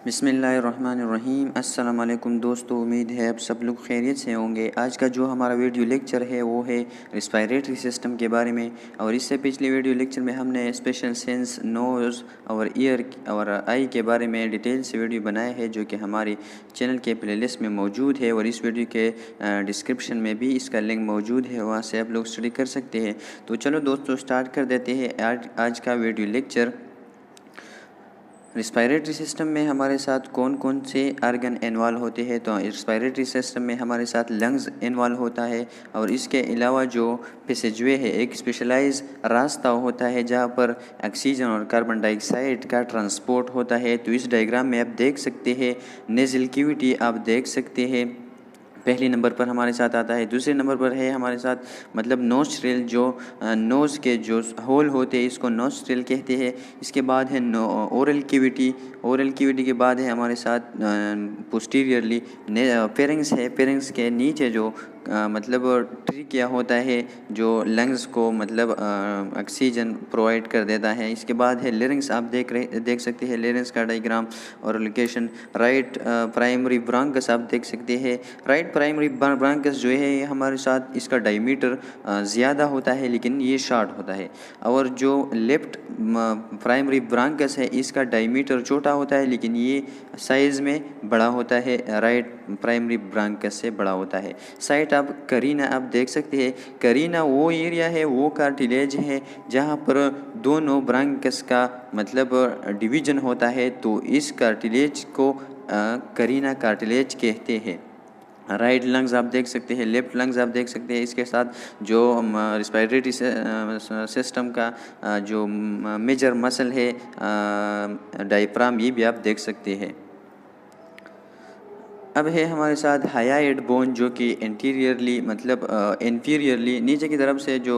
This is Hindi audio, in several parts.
बिस्मिल्लाहिर्रहमानिर्रहीम। अस्सलाम वालेकुम दोस्तों, उम्मीद है आप सब लोग खैरियत से होंगे। आज का जो हमारा वीडियो लेक्चर है वो है रिस्पायरेटरी सिस्टम के बारे में। और इससे पिछले वीडियो लेक्चर में हमने स्पेशल सेंस, नोज़ और ईयर और आई के बारे में डिटेल से वीडियो बनाया है, जो कि हमारे चैनल के प्लेलिस्ट में मौजूद है और इस वीडियो के डिस्क्रिप्शन में भी इसका लिंक मौजूद है, वहाँ से आप लोग स्टडी कर सकते हैं। तो चलो दोस्तों, स्टार्ट कर देते हैं आज का वीडियो लेक्चर। रिस्पायरेटरी सिस्टम में हमारे साथ कौन कौन से आर्गन इन्वॉल्व होते हैं। तो रिस्पायरेटरी सिस्टम में हमारे साथ लंग्स इन्वॉल्व होता है और इसके अलावा जो पैसेजवे है, एक स्पेशलाइज रास्ता होता है जहाँ पर ऑक्सीजन और कार्बन डाइऑक्साइड का ट्रांसपोर्ट होता है। तो इस डायग्राम में आप देख सकते हैं नेज़ल कैविटी आप देख सकते हैं पहले नंबर पर हमारे साथ आता है। दूसरे नंबर पर है हमारे साथ मतलब नोस्ट्रिल, जो नोज़ के जो होल होते हैं इसको नोस्ट्रिल कहते हैं। इसके बाद है ओरल कैविटी। ओरल कैविटी के बाद है हमारे साथ पोस्टीरियरली फेरिंग्स है। फेरिंग्स के नीचे जो मतलब ट्रिकिया होता है जो लंग्स को मतलब ऑक्सीजन प्रोवाइड कर देता है। इसके बाद है लेरिंग्स, आप देख सकते हैं लेरिंग्स का डायग्राम और लोकेशन। राइट प्राइमरी ब्रांकस आप देख सकते हैं। राइट प्राइमरी ब्रांकस जो है ये हमारे साथ इसका डायमीटर ज़्यादा होता है लेकिन ये शॉर्ट होता है। और जो लेफ्ट प्राइमरी ब्रांकस है इसका डायमीटर छोटा होता है लेकिन ये साइज़ में बड़ा होता है, राइट प्राइमरी ब्रांकस से बड़ा होता है। साइट आप करीना आप देख सकते हैं। करीना वो एरिया है, वो कार्टिलेज है जहाँ पर दोनों ब्रांकस का मतलब डिवीजन होता है। तो इस कार्टिलेज को करीना कार्टिलेज कहते हैं। राइट लंग्स आप देख सकते हैं, लेफ्ट लंग्स आप देख सकते हैं। इसके साथ जो रिस्पायरेटरी सिस्टम का जो मेजर मसल है डायफ्राम, ये भी आप देख सकते हैं। अब है हमारे साथ हायाइड बोन, जो कि इंटीरियरली मतलब इंफीरियरली नीचे की तरफ से जो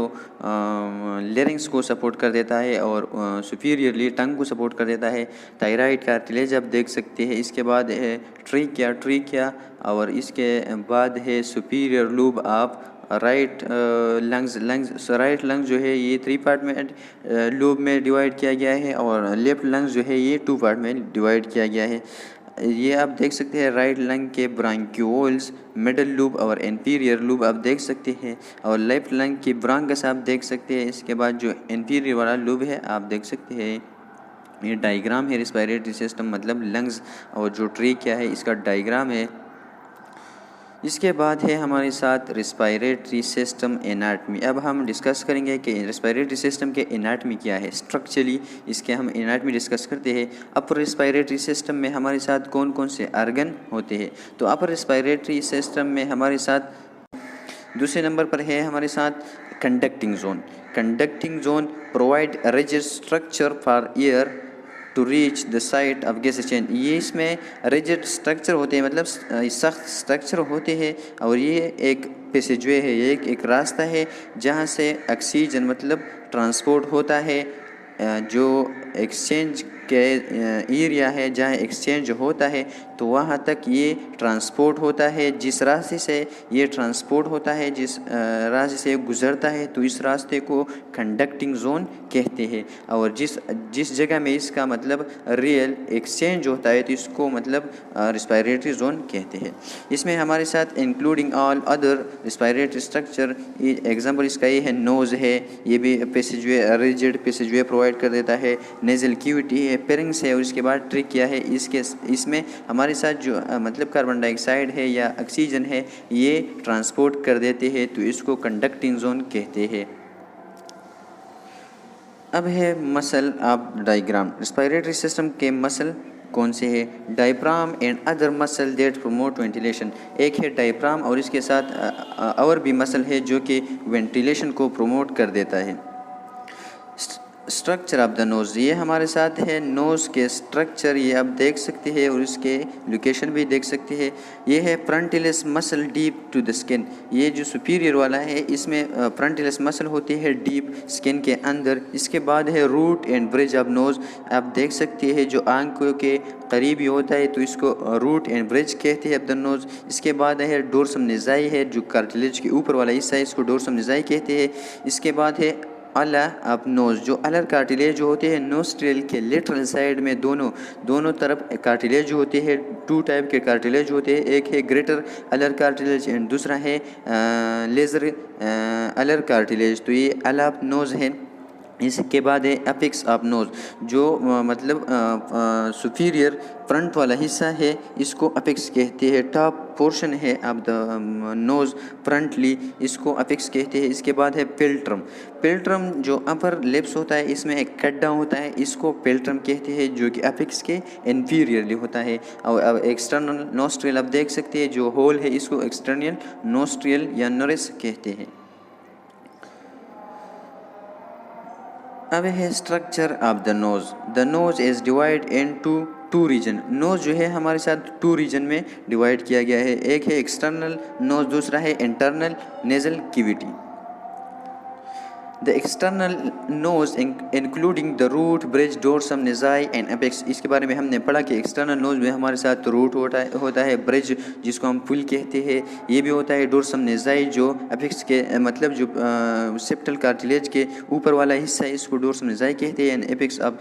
लेरिंग्स को सपोर्ट कर देता है और सुपीरियरली टंग को सपोर्ट कर देता है। थायराइड कार्टिलेज आप देख सकते हैं। इसके बाद है ट्रीकिया और इसके बाद है सुपीरियर लूब। आप राइट राइट लंग्स जो है ये 3 पार्ट में लूब में डिवाइड किया गया है और लेफ्ट लंग्स जो है ये 2 पार्ट में डिवाइड किया गया है। ये आप देख सकते हैं राइट लंग के ब्रांक्यूल्स, मिडल लूब और इंफीरियर लूब आप देख सकते हैं और लेफ्ट लंग की ब्रांकस आप देख सकते हैं। इसके बाद जो इंफीरियर वाला लूब है आप देख सकते हैं। ये डायग्राम है रिस्पायरेटरी सिस्टम मतलब लंग्स और जो ट्रीकिया है इसका डायग्राम है। इसके बाद है हमारे साथ रिस्पायरेटरी सिस्टम एनाटमी। अब हम डिस्कस करेंगे कि रिस्पायरेटरी सिस्टम के एनाटमी क्या है। स्ट्रक्चरली इसके हम एनाटमी डिस्कस करते हैं। अपर रिस्पायरेटरी सिस्टम में हमारे साथ कौन कौन से ऑर्गन होते हैं। तो अपर रिस्पायरेटरी सिस्टम में हमारे साथ दूसरे नंबर पर है हमारे साथ conducting zone. Conducting zone provide rigid structure for air to reach the site of gas exchange. ये इसमें रिजिड स्ट्रक्चर होते हैं मतलब सख्त स्ट्रक्चर होते हैं और ये एक पैसेजवे है, ये एक रास्ता है जहाँ से ऑक्सीजन मतलब ट्रांसपोर्ट होता है। जो एक्सचेंज के एरिया है जहाँ एक्सचेंज होता है तो वहाँ तक ये ट्रांसपोर्ट होता है। जिस रास्ते से ये ट्रांसपोर्ट होता है, जिस रास्ते से गुज़रता है, तो इस रास्ते को कंडक्टिंग जोन कहते हैं। और जिस जगह में इसका मतलब रियल एक्सचेंज होता है तो इसको मतलब रिस्पायरेटरी जोन कहते हैं। इसमें हमारे साथ including all other respiratory structure, example इसका ये है नोज़ है, ये भी पैसेजवे रिजिड पैसेजवे प्रोवाइड कर देता है। नेज़ल कैविटी है, फेरिंग्स है और इसके बाद ट्रिकिया है। इसमें हमारे साथ जो मतलब कार्बन डाइऑक्साइड है या ऑक्सीजन है ये ट्रांसपोर्ट कर देते हैं, तो इसको कंडक्टिंग जोन कहते हैं। अब है मसल आप डायग्राम। रिस्पायरेटरी सिस्टम के मसल कौन से है। Diaphragm and other muscle that promote ventilation. एक है डायफ्राम और इसके साथ और भी मसल है जो कि वेंटिलेशन को प्रमोट कर देता है। स्ट्रक्चर ऑफ द नोज़, ये हमारे साथ है नोज़ के स्ट्रक्चर, ये आप देख सकते हैं और इसके लोकेशन भी देख सकते हैं। ये है frontalis muscle deep to the skin. ये जो सुपीरियर वाला है इसमें फ्रंटिलिस मसल होती है डीप स्किन के अंदर। इसके बाद है root and bridge of nose, आप देख सकते हैं जो आंखों के करीब ही होता है तो इसको रूट एंड ब्रिज कहते हैं ऑफ द नोज़। इसके बाद है डोर्सम निज़ाई है, जो कार्टिलेज के ऊपर वाला हिस्सा है इसको डोर्सम निज़ाई कहते हैं। इसके बाद है अला अब नोज, जो अलर कार्टिलेज जो होते हैं नोस्ट्रिल के लेटरल साइड में दोनों तरफ कार्टिलेज होते हैं। टू टाइप के कार्टिलेज होते हैं, एक है ग्रेटर अलर कार्टिलेज एंड दूसरा है लेज़र अलर कार्टिलेज। तो ये अला ऑफ नोज है। इसके बाद है अपेक्स ऑफ नोज, जो मतलब सुपीरियर फ्रंट वाला हिस्सा है, इसको अपेक्स कहते हैं। टॉप पोर्शन है ऑफ द नोज फ्रंटली, इसको अपेक्स कहते हैं। इसके बाद है पेल्ट्रम। पेल्ट्रम जो अपर लिप्स होता है, इसमें एक गड्ढा होता है, इसको पेल्ट्रम कहते हैं, जो कि अपेक्स के इंफीरियरली होता है। और अब एक्सटर्नल नोस्ट्रियल आप देख सकते हैं, जो होल है इसको एक्सटर्नल नोस्ट्रियल या नोरिस कहते हैं। अब है structure of the nose. The nose is divide into two region. Nose जो है हमारे साथ टू रीजन में डिवाइड किया गया है, एक है एक्सटर्नल नोज, दूसरा है internal nasal cavity. The external nose including the root, bridge, dorsum, nasi and apex. इसके बारे में हमने पढ़ा कि एक्सटर्नल नोज में हमारे साथ रूट होता है, ब्रिज जिसको हम पुल कहते हैं ये भी होता है, डोर्सम, नेजाई जो अपेक्स के मतलब जो सेप्टल कार्टिलेज के ऊपर वाला हिस्सा है इसको डोर्सम नेजाई कहते हैं। एंड एपेक्स अब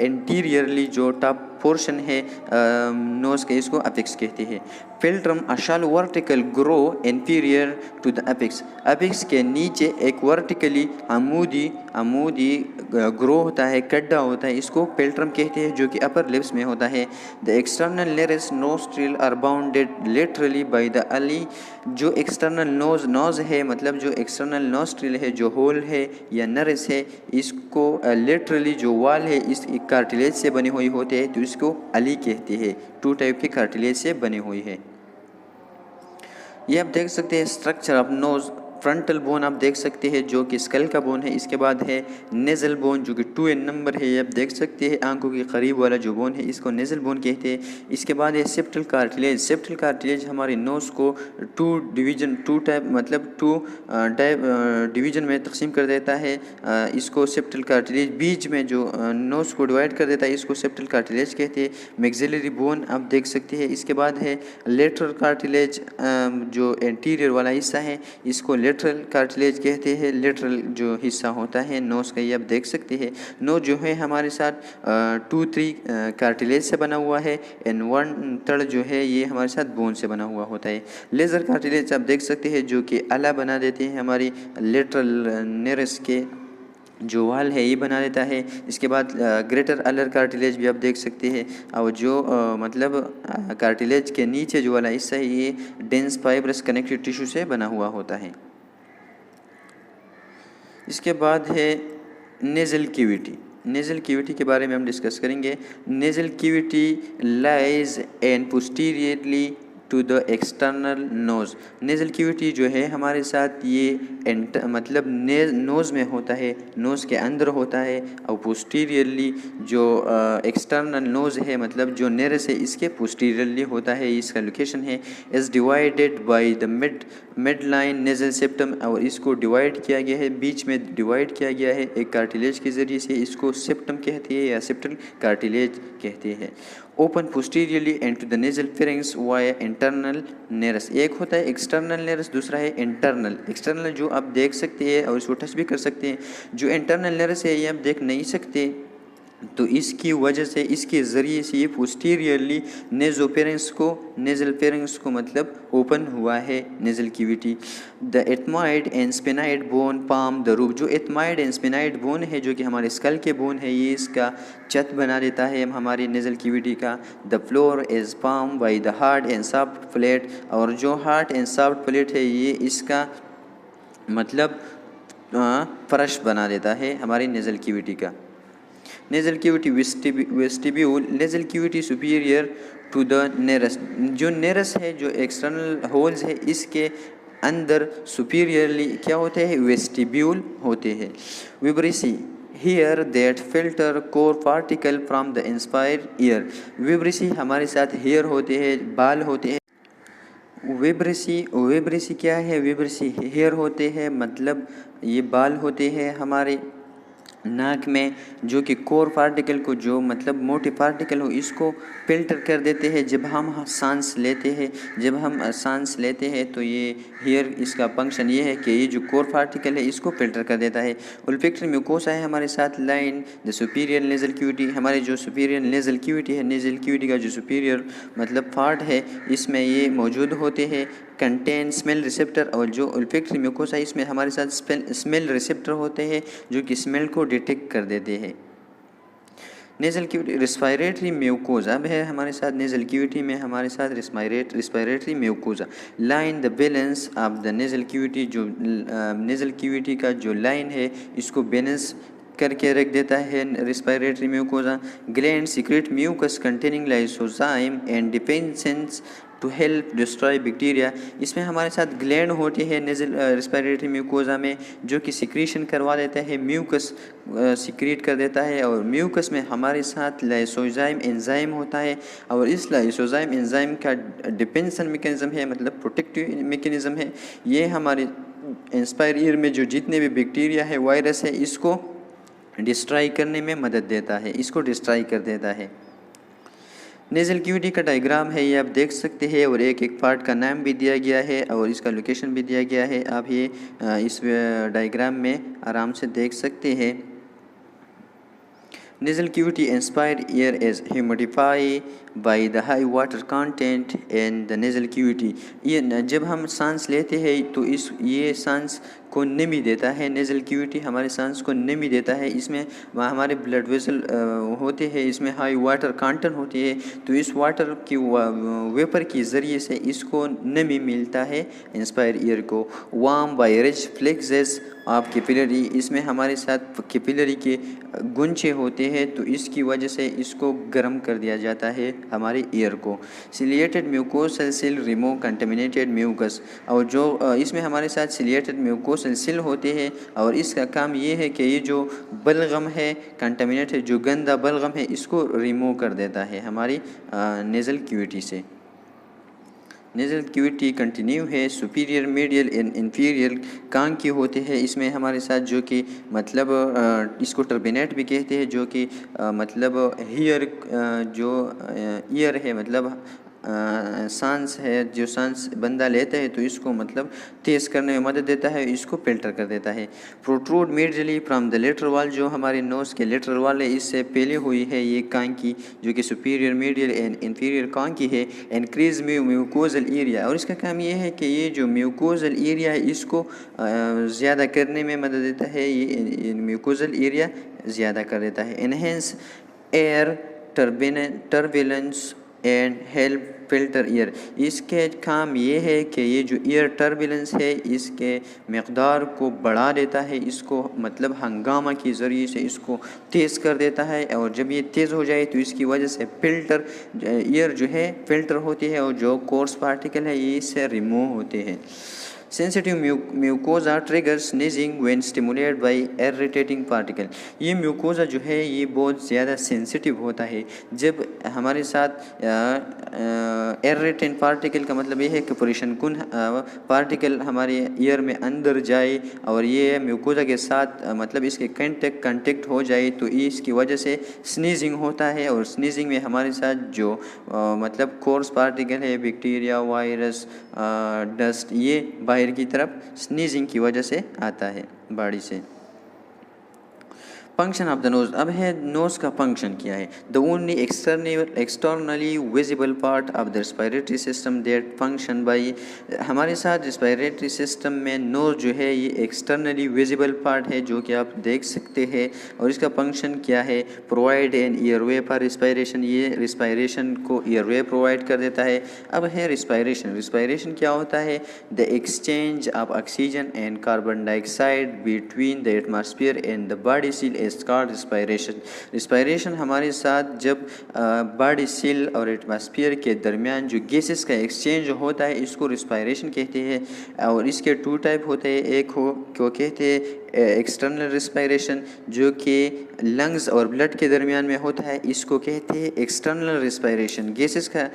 इंटीरियरली जो टॉप पोर्शन है नोज के, इसको अपेक्स कहते हैं। Philtrum a shallow vertical groove inferior to the apex. Apex के नीचे एक वर्टिकली अमूदी ग्रो होता है, गड्ढा होता है, इसको पेल्ट्रम कहते हैं, जो कि अपर लिप्स में होता है। The external nares nostril are bounded laterally by the alae. जो एक्सटर्नल नोज है, मतलब जो एक्सटर्नल नोस्ट्रिल है, जो होल है या नरेस है, इसको लेटरली जो वाल है इस कार्टिलेज से बने हुई होते हैं, तो इसको अली कहते हैं। टू टाइप के कार्टिलेज से बने हुई है। ये आप देख सकते हैं structure of nose. Frontal bone आप देख सकते हैं जो कि स्कल का बोन है। इसके बाद है नेज़ल बोन जो कि 2n नंबर है, ये आप देख सकते हैं आंखों के करीब वाला जो बोन है इसको नेज़ल बोन कहते हैं। इसके बाद है सेप्टल कार्टिलेज। सेप्टल कार्टिलेज हमारे नोज़ को टू डिवीजन में तकसीम कर देता है। इसको सेप्टल कार्टिलेज बीच में जो नोज़ को डिवाइड कर देता है, इसको सेप्टल कार्टिलेज कहते हैं। मैक्सिलरी बोन आप देख सकते हैं। इसके बाद है लेटरल कार्टिलेज, जो एंटीरियर वाला हिस्सा है इसको लेटरल कार्टिलेज कहते हैं। लेटरल जो हिस्सा होता है नोज का, ये आप देख सकते हैं। नोज जो है हमारे साथ 2-3 कार्टिलेज से बना हुआ है एंड 1/3 जो है ये हमारे साथ बोन से बना हुआ होता है। लेज़र कार्टिलेज आप देख सकते हैं जो कि अला बना देते हैं, हमारी लेटरल नेरेस के जो वाल है ये बना देता है। इसके बाद ग्रेटर अलर कार्टिलेज भी आप देख सकते हैं, और जो मतलब कार्टिलेज के नीचे जो वाला हिस्सा है ये डेंस फाइब्रस कनेक्टिव टिश्यू से बना हुआ होता है। इसके बाद है नेज़ल कैविटी। नेज़ल कैविटी के बारे में हम डिस्कस करेंगे। Nasal cavity lies and posteriorly to the external nose. Nasal cavity जो है हमारे साथ ये मतलब नोज़ में होता है, नोज़ के अंदर होता है, और पोस्टीरियरली जो एक्सटर्नल नोज़ है मतलब जो नेरेस है इसके पोस्टीरियरली होता है। इसका लोकेशन है is divided by the mid line nasal septum, और इसको डिवाइड किया गया है, बीच में डिवाइड किया गया है एक कार्टिलेज के ज़रिए से। इसको सेप्टम कहते हैं या सेप्टल कार्टिलेज कहते हैं। Open posteriorly and to the nasal pharynx via internal nares. एक होता है एक्सटर्नल नेरस, दूसरा है इंटरनल। एक्सटर्नल जो आप देख सकते हैं और इसको टच भी कर सकते हैं। जो इंटरनल नेरस है ये आप देख नहीं सकते, तो इसकी वजह से इसके ज़रिए से ये पोस्टीरियरली नेज़ल फेरिंग्स को मतलब ओपन हुआ है nasal cavity. The ethmoid and sphenoid bone form the roof. जो एथमॉइड एंड स्पेनाइड बोन है जो कि हमारे स्कल के बोन है, ये इसका छत बना देता है हमारी नेज़ल कैविटी का। The floor is palm by the hard and soft plate, और जो हार्ड एंड सॉफ्ट प्लेट है ये इसका मतलब फर्श बना देता है हमारी नेज़ल कैविटी का। Nasal cavity vestibule. Nasal cavity superior to the nares. जो नेरस है, जो एक्सटर्नल होल्स है, इसके अंदर सुपीरियरली क्या होते हैं, वेस्टिब्यूल होते हैं। Vibrissae hair that filter coarse particle from the inspire air. Vibrissae हमारे साथ हेयर होते हैं, बाल होते हैं। विब्रेसी क्या है, विब्रेसी हेयर होते हैं मतलब ये बाल होते हैं हमारे नाक में जो कि कोर पार्टिकल को, जो मतलब मोटे पार्टिकल हो, इसको फ़िल्टर कर देते हैं जब हम सांस लेते हैं। जब हम सांस लेते हैं तो ये हियर इसका फंक्शन ये है कि ये जो कोर पार्टिकल है इसको फ़िल्टर कर देता है। ओल्फैक्टरी म्यूकोसा है हमारे साथ line the superior nasal cavity. हमारे जो सुपीरियर नेज़ल कैविटी है, नेज़ल कैविटी का जो सुपीरियर मतलब पार्ट है, इसमें ये मौजूद होते हैं। कंटेन स्मेल रिसेप्टर, और जो ओल्फैक्टरी म्यूकोसा है इसमें हमारे साथ स्मेल रिसेप्टर होते हैं जो कि स्मेल को डिटेक्ट कर देते हैं। नेज़ल कैविटी रेस्पिरेटरी म्यूकोजा अब है हमारे साथ। नेज़ल कैविटी में हमारे साथ respiratory mucosa line the balance of the nasal cavity. जो नेज़ल कैविटी का जो लाइन है इसको बैलेंस करके रख देता है respiratory mucosa. Gland secrete mucus containing lysozyme and defensins to help destroy bacteria. इसमें हमारे साथ ग्लैंड होती है नेज़ल रेस्पिरेटरी म्यूकोजा में, जो कि सिक्रीशन करवा देता है, म्यूकस सिक्रीट कर देता है। और म्यूकस में हमारे साथ लाइसोजाइम एंजाइम होता है, और इस लाइसोजाइम एंजाइम का डिफेंसन मैकेनिज्म है, मतलब प्रोटेक्टिव मैकेनिज्म है। ये हमारे इंस्पायर ईयर में जो जितने भी बैक्टीरिया है, वायरस है, इसको डिस्ट्रॉय करने में मदद देता है, इसको डिस्ट्रॉय कर देता है। नेज़ल कैविटी का डायग्राम है, ये आप देख सकते हैं, और एक एक पार्ट का नाम भी दिया गया है और इसका लोकेशन भी दिया गया है। आप ये इस डायग्राम में आराम से देख सकते हैं। Nasal cavity inspired air is humidified by the high water content in the nasal cavity। ये जब हम सांस लेते हैं तो ये सांस को नमी देता है। नेज़ल कैविटी हमारे सांस को नमी देता है। इसमें हमारे ब्लड वेसल होते हैं, इसमें हाई वाटर कंटेंट होती है, तो इस वाटर की वेपर के ज़रिए से इसको नमी मिलता है इंस्पायर ईयर को। Warm by rich plexuses of capillary, इसमें हमारे साथ कैपिलरी के गुंचे होते हैं, तो इसकी वजह से इसको गर्म कर दिया जाता है हमारे ईयर को। Ciliated mucosal cell remove contaminated mucus, और जो इसमें हमारे साथ सिलिएटेड म्यूकोसल सेल होते हैं, और इसका काम ये है कि ये जो बलगम है, कंटेमिनेट है, जो गंदा बलगम है, इसको रिमूव कर देता है हमारी नेज़ल कैविटी से। नेज़ल कैविटी कंटिन्यू है, सुपीरियर, मीडियल एंड इंफीरियर कान की होते हैं। इसमें हमारे साथ जो कि मतलब इसको टर्बिनेट भी कहते हैं, जो कि मतलब हियर जो ईयर है, मतलब सांस है, जो सांस बंदा लेता है तो इसको मतलब तेज़ करने में मदद देता है, इसको फिल्टर कर देता है। Protrude medially from the lateral wall, जो हमारे नोज़ के लेटरल वॉल है, इससे पहले हुई है ये कान की, जो कि सुपीरियर, मीडियल एंड इंफीरियर कान की है। इंक्रीज म्यूकोजल एरिया, और इसका काम ये है कि ये जो म्यूकोजल एरिया है इसको ज़्यादा करने में मदद देता है, ये म्यूकोजल एरिया ज़्यादा कर देता है। Enhance air turbulence and help filter year, इसके काम ये है कि ये जो ईयर टर्बुलेंस है इसके मकदार को बढ़ा देता है, इसको मतलब हंगामा के ज़रिए से इसको तेज़ कर देता है, और जब ये तेज़ हो जाए तो इसकी वजह से फिल्टर ईयर जो है फिल्टर होती है, और जो कोर्स पार्टिकल है ये इससे रिमूव होते हैं। Sensitive mucosa trigger sneezing when stimulated by irritating particle, ये म्यूकोजा जो है ये बहुत ज़्यादा सेंसिटिव होता है जब हमारे साथ इरिटेंट पार्टिकल का मतलब ये है कि परेशान कुन पार्टिकल हमारे ईयर में अंदर जाए, और ये म्यूकोजा के साथ मतलब इसके कंटेक्ट हो जाए, तो इसकी वजह से स्नीजिंग होता है। और स्नीजिंग में हमारे साथ जो मतलब कोर्स पार्टिकल है, बैक्टीरिया, वायरस, डस्ट, ये बाहर की तरफ स्नीजिंग की वजह से आता है बॉडी से। फंक्शन ऑफ द नोज़, अब है नोज़ का फंक्शन क्या है। The only externally visible part of the respiratory system that function by, हमारे साथ रेस्पिरेटरी सिस्टम में नोज़ जो है ये एक्सटर्नली विजिबल पार्ट है, जो कि आप देख सकते हैं। और इसका फंक्शन क्या है, प्रोवाइड एन ईयरवे फॉर रिस्पायरेशन, ये रिस्पायरेशन को ईयरवे प्रोवाइड कर देता है। अब है रिस्पायरेशन, रिस्पायरेशन क्या होता है, the exchange of oxygen and carbon dioxide between the atmosphere and the body seal called respiration. Respiration हमारे साथ जब बॉडी सील और एटमॉस्फेयर के दरमियान जो गैसेस का एक्सचेंज होता है इसको रिस्पायरेशन कहते हैं। और इसके टू टाइप होते हैं, एक को कहते हैं एक्सटर्नल रिस्पायरेशन, जो कि लंग्स और ब्लड के दरमियान में होता है, इसको कहते हैं एक्सटर्नल रिस्पायरेशन। गैसेस का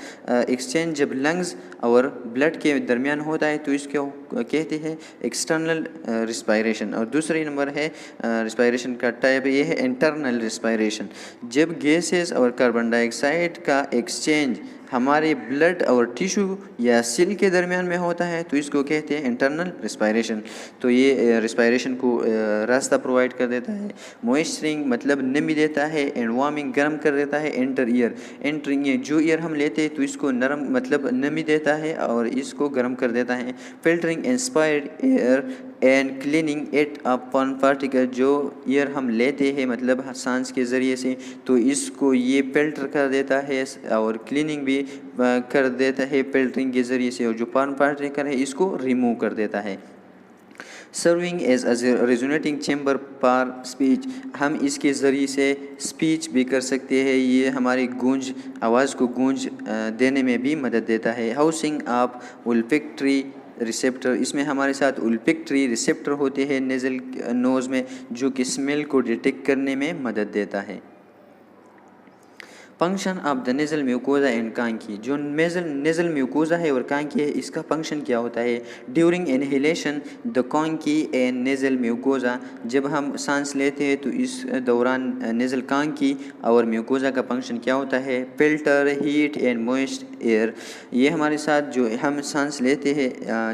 एक्सचेंज जब लंग्स और ब्लड के दरमियान होता है तो इसको कहते हैं एक्सटर्नल रिस्पायरेशन। और दूसरी नंबर है रिस्पायरेशन का टाइप, ये है इंटरनल रिस्पायरेशन। जब गैसेस और कार्बन डाइऑक्साइड का एक्सचेंज हमारे ब्लड और टिश्यू या सेल के दरमियान में होता है तो इसको कहते हैं इंटरनल रिस्पायरेशन। तो ये रिस्पायरेशन को रास्ता प्रोवाइड कर देता है। मॉइस्चरिंग मतलब नमी देता है, एंड वार्मिंग गर्म कर देता है। एंटर ईयर, एंटरिंग जो ईयर हम लेते हैं तो इसको नरम मतलब नमी देता है और इसको गर्म कर देता है। Filtering inspired air and cleaning it up one particle, जो एयर हम लेते हैं मतलब सांस के ज़रिए से, तो इसको ये फिल्टर कर देता है और क्लीनिंग भी कर देता है फिल्टरिंग के ज़रिए से, और जो पार्न पार्टिकल है इसको रिमूव कर देता है। Serving as a resonating chamber for speech, हम इसके ज़रिए से स्पीच भी कर सकते हैं। ये हमारी गूंज आवाज़ को गूंज देने में भी मदद देता है। हाउसिंग ऑफ ओल्फैक्टरी रिसेप्टर, इसमें हमारे साथ ओल्फैक्टरी रिसेप्टर होते हैं नेज़ल नोज़ में, जो कि स्मेल को डिटेक्ट करने में मदद देता है। Function of the nasal mucosa and Kanki, जो नेज़ल म्यूकोजा है और कांकी है, इसका फंक्शन क्या होता है? During inhalation the Kanki and nasal mucosa, जब हम सांस लेते हैं तो इस दौरान नेज़ल कांकी और म्यूकोजा का फंक्शन क्या होता है? Filter heat and moist air. ये हमारे साथ जो हम सांस लेते हैं,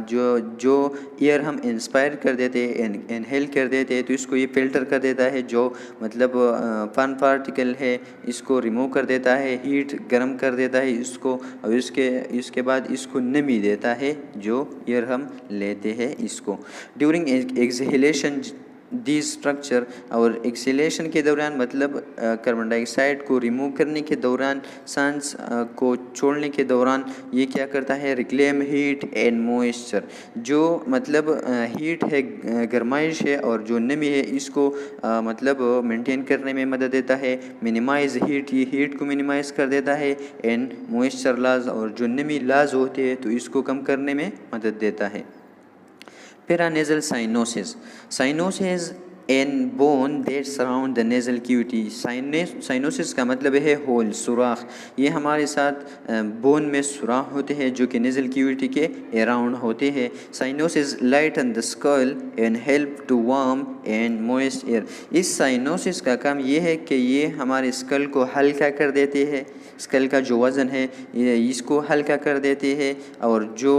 जो एयर हम इंस्पायर कर देते हैं, इनहेल कर देते हैं, तो इसको ये फिल्टर कर देता है, जो मतलब फन पार्टिकल है इसको रिमूव कर देता है, हीट गर्म कर देता है इसको, और इसके बाद इसको नमी देता है जो एयर हम लेते हैं इसको। ड्यूरिंग एक्सहेलेशन दी स्ट्रक्चर, और एक्सहेलेशन के दौरान मतलब कार्बन डाइऑक्साइड को रिमूव करने के दौरान, सांस को छोड़ने के दौरान ये क्या करता है? रिक्लेम हीट एंड मॉइस्चर, जो मतलब हीट है, गर्माइश है, और जो नमी है इसको मतलब मेंटेन करने में मदद देता है। मिनिमाइज हीट, ये हीट को मिनिमाइज कर देता है। एंड मॉइस्चर लॉस, और जो नमी लॉस होते हैं तो इसको कम करने में मदद देता है। Paranasal sinuses, sinuses in bone that surround the nasal cavity. Sinuses का मतलब है होल, सुराख। ये हमारे साथ बोन में सुराख होते हैं जो कि नेज़ल क्यूटी के अराउंड होते हैं। Sinuses lighten the skull and help to warm and moist air. इस साइनोसिस का काम ये है कि ये हमारे स्कल को हल्का कर देते हैं, स्कल का जो वज़न है ये इसको हल्का कर देते हैं, और जो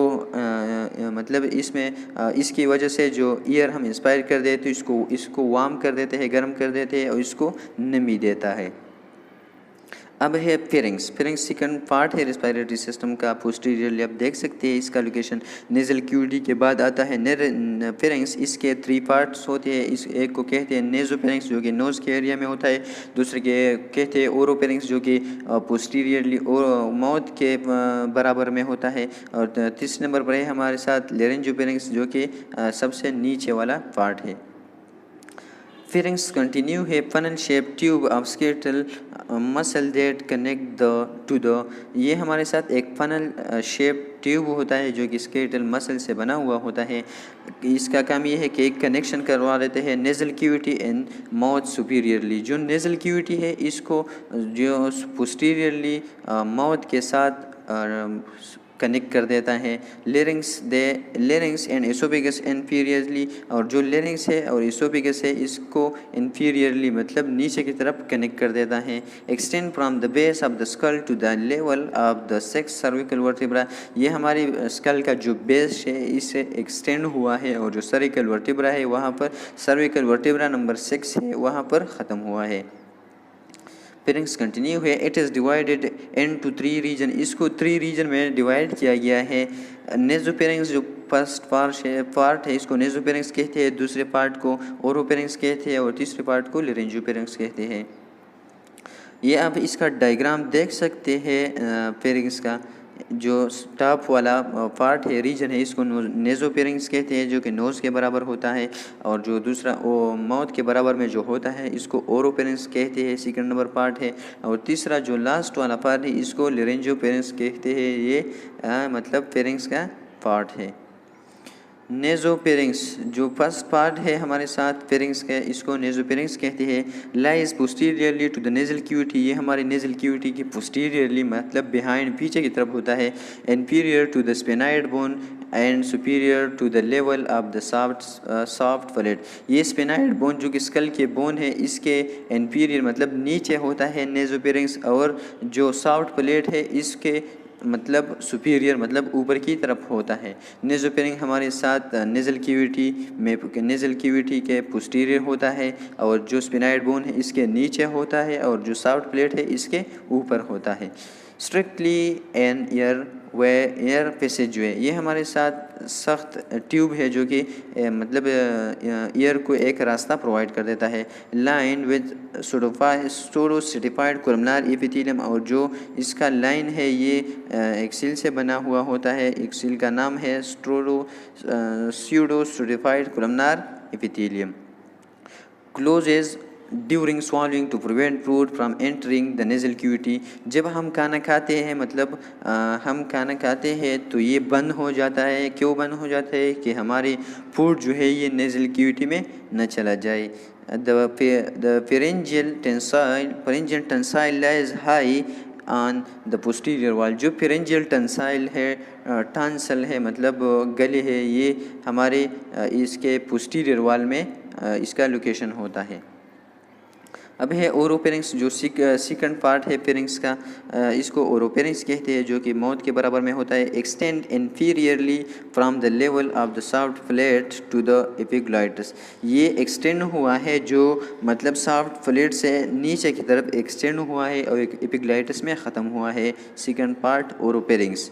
मतलब इसमें इसकी वजह से जो एयर हम इंस्पायर कर देते हैं इसको वार्म कर देते हैं, गर्म कर देते हैं, और इसको नमी देता है। अब है फेरिंग्स। फेरिंग्स सेकंड पार्ट है रेस्पिरेटरी सिस्टम का। पोस्टीरियरली आप देख सकते हैं इसका लोकेशन नेज़ल क्यूटी के बाद आता है फेरिंग्स। इसके 3 पार्ट्स होते हैं। इस एक को कहते हैं नेज़ोफेरिंग्स जो कि नोज़ के एरिया में होता है, दूसरे के कहते हैं ओरोफेरिंग्स जो कि पोस्टीरियरली माउथ के बराबर में होता है, और तीसरे नंबर पर है हमारे साथ लेरेंजोफेरिंग्स जो कि सबसे नीचे वाला पार्ट है। Pharynx continue है funnel shaped tube of skeletal muscle that connect to the, ये हमारे साथ एक funnel shaped ट्यूब होता है जो कि स्केलेटल मसल से बना हुआ होता है। इसका काम ये है कि एक कनेक्शन करवा देते हैं nasal cavity and mouth superiorly. जो नेज़ल क्यूटी है इसको जो पोस्टीरियरली माउथ के साथ कनेक्ट कर देता है। लेरिंग्स एंड एसोफेगस इन्फीरियरली, और जो लेरिंग्स है और एसोफेगस है इसको इन्फीरियरली मतलब नीचे की तरफ कनेक्ट कर देता है। Extend from the base of the skull to the level of the sixth cervical vertebra, ये हमारी स्कल का जो बेस है इससे एक्सटेंड हुआ है, और जो सर्विकल वर्टिब्रा है वहाँ पर सर्विकल वर्टिब्रा नंबर 6 है वहाँ पर ख़त्म हुआ है। फेरिंग्स कंटिन्यू है। It is divided into 3 region, इसको 3 रीजन में डिवाइड किया गया है। नेज़ोफेरिंग्स जो फर्स्ट पार्ट है इसको नेज़ोफेरिंग्स कहते हैं, दूसरे पार्ट को ओरोफेरिंग्स कहते हैं, और तीसरे पार्ट को लेरिंजोफेरिंग्स कहते हैं। ये आप इसका डायग्राम देख सकते हैं। फेरिंग्स का जो टॉप वाला पार्ट है रीजन है इसको नेज़ोफेरिंग्स कहते हैं जो कि नोज़ के बराबर होता है, और जो दूसरा वो माउथ के बराबर में जो होता है इसको ओरोफेरिंग्स कहते हैं, सेकंड नंबर पार्ट है। और तीसरा जो लास्ट वाला पार्ट है इसको लेरेंजोफेरिंग्स कहते हैं, ये मतलब फेरिंग्स का पार्ट है। नेज़ोफेरिंक्स जो फर्स्ट पार्ट है हमारे साथ फेरिंग्स का, इसको नेज़ोफेरिंक्स कहते हैं। Lies posteriorly to the nasal cavity, ये हमारी नेज़ल क्यूटी की पोस्टीरियरली मतलब बिहाइंड पीछे की तरफ होता है। Inferior to the sphenoid bone and superior to the level of the soft palate. ये स्पेनाइड बोन जो कि स्कल के बोन है इसके इन्फीरियर मतलब नीचे होता है नेज़ोफेरिंक्स, और जो सॉफ्ट पैलेट है इसके मतलब सुपीरियर मतलब ऊपर की तरफ होता है। नेज़ोफेरिंग हमारे साथ नेज़ल क्यूविटी के पोस्टीरियर होता है, और जो स्पिनाइड बोन है इसके नीचे होता है, और जो सॉफ्ट प्लेट है इसके ऊपर होता है। स्ट्रिक्टली एन एयर पैसेजवे, ये हमारे साथ सख्त ट्यूब है जो कि मतलब एयर को एक रास्ता प्रोवाइड कर देता है। लाइन विद स्टोरोस्ट्रेटिफाइड कोलमनार एपिथेलियम, और जो इसका लाइन है ये एक सील से बना हुआ होता है। एक सील का नाम है pseudostratified columnar epithelium. Closes during swallowing to prevent food from entering the nasal cavity. जब हम खाना खाते हैं मतलब हम खाना खाते हैं तो ये बंद हो जाता है। क्यों बंद हो जाता है? कि हमारी फूड जो है ये नेज़ल क्यूटी में न चला जाए। The pharyngeal tensile lies high on the posterior वाल। जो फेरेंजियल टंसाइल है टांसल है मतलब गले है, ये हमारे इसके पोस्टीरियर वाल में इसका लोकेशन होता है। अब है ओरोपेरिंक्स जो सेकंड पार्ट है फेरिंग्स का, इसको ओरोपेरिंक्स कहते हैं, जो कि माउथ के बराबर में होता है। Extend inferiorly from the level of the soft palate to the epiglottis. ये एक्सटेंड हुआ है जो मतलब सॉफ्ट प्लेट से नीचे की तरफ एक्सटेंड हुआ है और एपिग्लॉटिस में ख़त्म हुआ है। Second part oropharynx.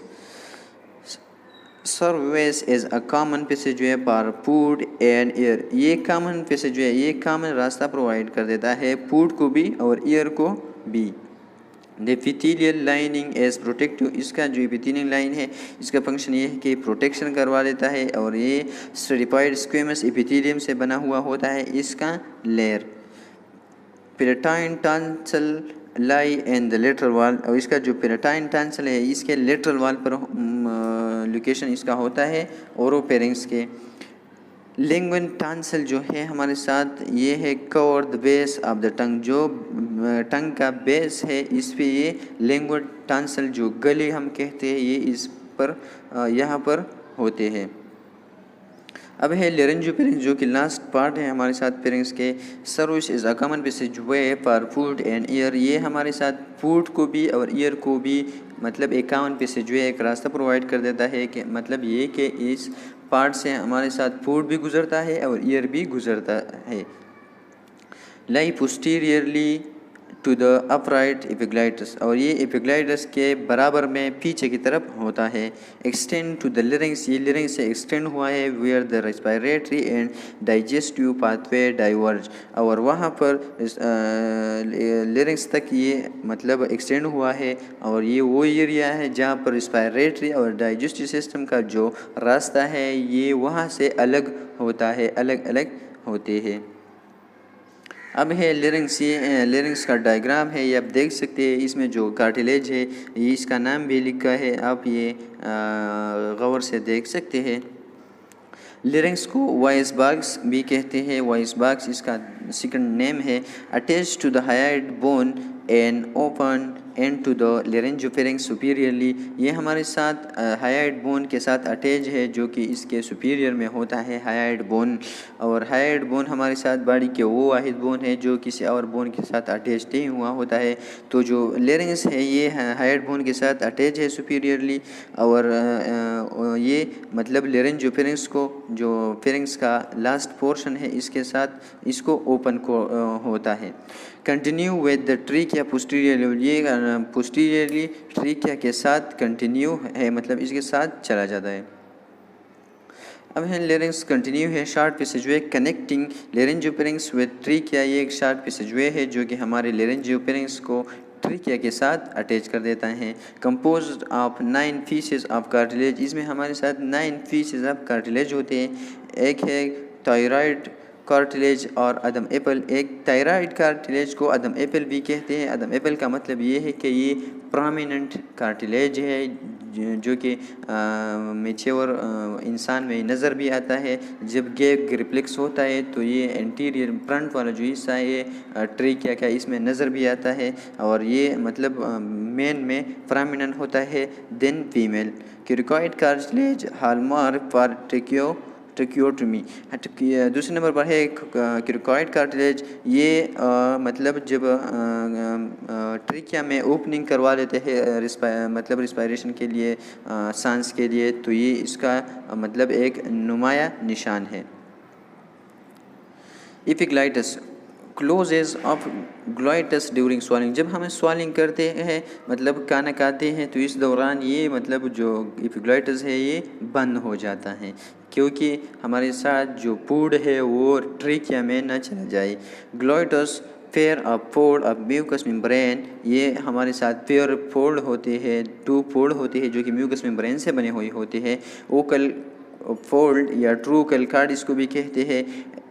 Serves is a common passageway for food and air. ये कॉमन पैसेजवे, ये कॉमन रास्ता प्रोवाइड कर देता है फूड को भी और एयर को भी। The epithelial lining as protective, इसका जो एपिथेलियल लाइन है इसका फंक्शन ये है कि प्रोटेक्शन करवा देता है, और ये स्ट्रेटिफाइड स्क्वेमस एपिथेलियम से बना हुआ होता है इसका layer. Palatine tonsil lie in the lateral वाल, और इसका जो पेलेटाइन टॉन्सल है इसके लेटरल वाल पर लोकेशन इसका होता है ओरोपेरिंक्स के। लिंगुइन टॉन्सल जो है हमारे साथ ये है cover the base of the tongue, जो टंग का बेस है इस पे ये लिंगुइन टॉन्सल जो गले हम कहते हैं ये इस पर यहाँ पर होते हैं। अब है लेरेंजियोफेरिंक्स जो कि लास्ट पार्ट है हमारे साथ फेरिंग्स के। Serves is a common passageway for food and air, ये हमारे साथ फूड को भी और एयर को भी मतलब एक कॉमन पैसेजवे एक रास्ता प्रोवाइड कर देता है कि मतलब ये कि इस पार्ट से हमारे साथ फूड भी गुजरता है और एयर भी गुजरता है। Lie posteriorly to the upright epiglottis, और ये एपिग्लॉटिस के बराबर में पीछे की तरफ होता है। एक्सटेंड टू द लिरिंग्स, ये लिरिंग्स से एक्सटेंड हुआ है where the respiratory and digestive pathway diverge, और वहाँ पर लिरिंग्स तक ये मतलब एक्सटेंड हुआ है, और ये वो एरिया है जहाँ पर रेस्पिरेटरी और डाइजेस्टिव सिस्टम का जो रास्ता है ये वहाँ से अलग होता है, अलग अलग होते हैं। अब है लिरिंग्स, ये लिरिंग्स का डायग्राम है, ये आप देख सकते हैं। इसमें जो कार्टिलेज है ये इसका नाम भी लिखा है, आप ये गौर से देख सकते हैं। लिरिंग्स को वॉइस बॉक्स भी कहते हैं, वॉइस बॉक्स इसका सेकंड नेम है। Attach to the hyoid bone and open and to the laryngopharynx superiorly, ये हमारे साथ हाइड बोन के साथ अटैच है जो कि इसके सुपीरियर में होता है हाइड बोन। और हाइड बोन हमारे साथ बॉडी के वो वाहिद बोन है जो किसी और बोन के साथ अटैच नहीं हुआ होता है। तो जो लेरिंग्स है ये हाइड बोन के साथ अटैच है सुपीरियरली, और ये मतलब लेरेंजियोफेरिंक्स को जो फेरिंग्स का लास्ट पोर्शन है इसके साथ इसको ओपन को होता है। कंटिन्यू विद द ट्रीकिया पोस्टीरियरली, ये पोस्टीरियरली ट्रीकिया के साथ कंटिन्यू है मतलब इसके साथ चला जाता है। अब है लेरिंग्स कंटिन्यू है शॉर्ट पैसेजवे कनेक्टिंग लेरेंजियोफेरिंक्स विद ट्रीकिया, ये एक शॉर्ट पैसेजवे है जो कि हमारे लेरेंजियोफेरिंक्स को ट्रीकिया के साथ अटैच कर देता है। Composed of 9 pieces of cartilage, इसमें हमारे साथ 9 पीसेस ऑफ कार्टिलेज होते हैं। एक है थायराइड कार्टिलेज और अदम एपल। एक थायराइड कार्टिलेज को अदम एपल भी कहते हैं। अदम एपल का मतलब ये है कि ये प्रोमिनेंट कार्टिलेज है जो कि मेच्योर इंसान में नज़र भी आता है। जब गैग रिफ्लेक्स होता है तो ये एंटीरियर फ्रंट वाला जो हिस्सा है ये ट्रेकिया का इसमें नज़र भी आता है, और ये मतलब मेन में फ्रामिनेंट होता है than female. Cricoid cartilage hallmark for tracheotomy. दूसरे नंबर पर है क्यूरिकॉइड कार्टिलेज। ये मतलब जब ट्रेकिया में ओपनिंग करवा लेते हैं मतलब रिस्पायरेशन के लिए, सांस के लिए, तो ये इसका मतलब एक नुमाया निशान है। इपिग्लाइटस क्लोजेज ऑफ ग्लॉइटस ड्यूरिंग स्वालिंग। जब हम स्वालिंग करते हैं मतलब खाना खाते हैं तो इस दौरान ये मतलब जो इपिग्लाइटस है ये बंद हो जाता है, क्योंकि हमारे साथ जो फूड है वो ट्रेकिया में न चला जाए। Glottis pair of fold of mucous membrane. ये हमारे साथ फेयर फोल्ड होते हैं, टू फोल्ड होते हैं जो कि म्यूकस मेम्ब्रेन से बने हुए होते हैं। ओकल फोल्ड या ट्रू कलकार्ड इसको भी कहते हैं।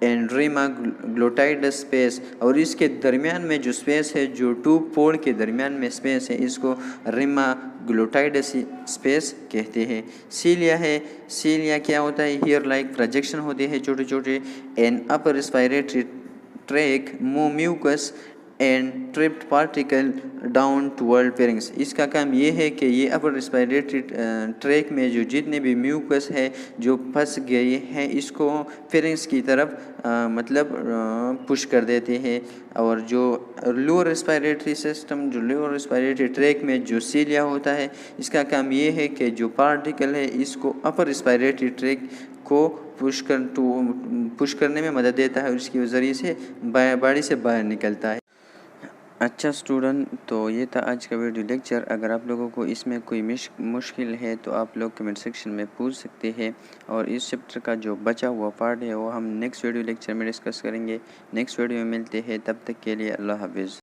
एंड्रीमा ग्लोटाइडस स्पेस, और इसके दरमियान में जो स्पेस है, जो टू फोल्ड के दरमियान में स्पेस है, इसको रिमा ग्लोटाइडस स्पेस कहते हैं। सीलिया है। सीलिया क्या होता है? हियर लाइक प्रोजेक्शन होते हैं छोटे छोटे। An upper respiratory tract mucus and trapped particle down toward pharynx. इसका काम ये है कि ये अपर रेस्पिरेटरी ट्रैक में जो जितने भी म्यूकस है जो फंस गए हैं इसको फेरिंग्स की तरफ मतलब पुश कर देते हैं। और जो लोअर रेस्पिरेटरी सिस्टम, जो लोअर रेस्पिरेटरी ट्रैक में जो सीलिया होता है, इसका काम ये है कि जो पार्टिकल है इसको अपर रेस्पिरेटरी ट्रैक को पुश करने में मदद देता है और इसके ज़रिए से बॉडी से बाहर निकलता है। अच्छा स्टूडेंट, तो ये था आज का वीडियो लेक्चर। अगर आप लोगों को इसमें कोई मुश्किल है तो आप लोग कमेंट सेक्शन में पूछ सकते हैं, और इस चैप्टर का जो बचा हुआ पार्ट है वो हम नेक्स्ट वीडियो लेक्चर में डिस्कस करेंगे। नेक्स्ट वीडियो में मिलते हैं, तब तक के लिए अल्लाह हाफिज़।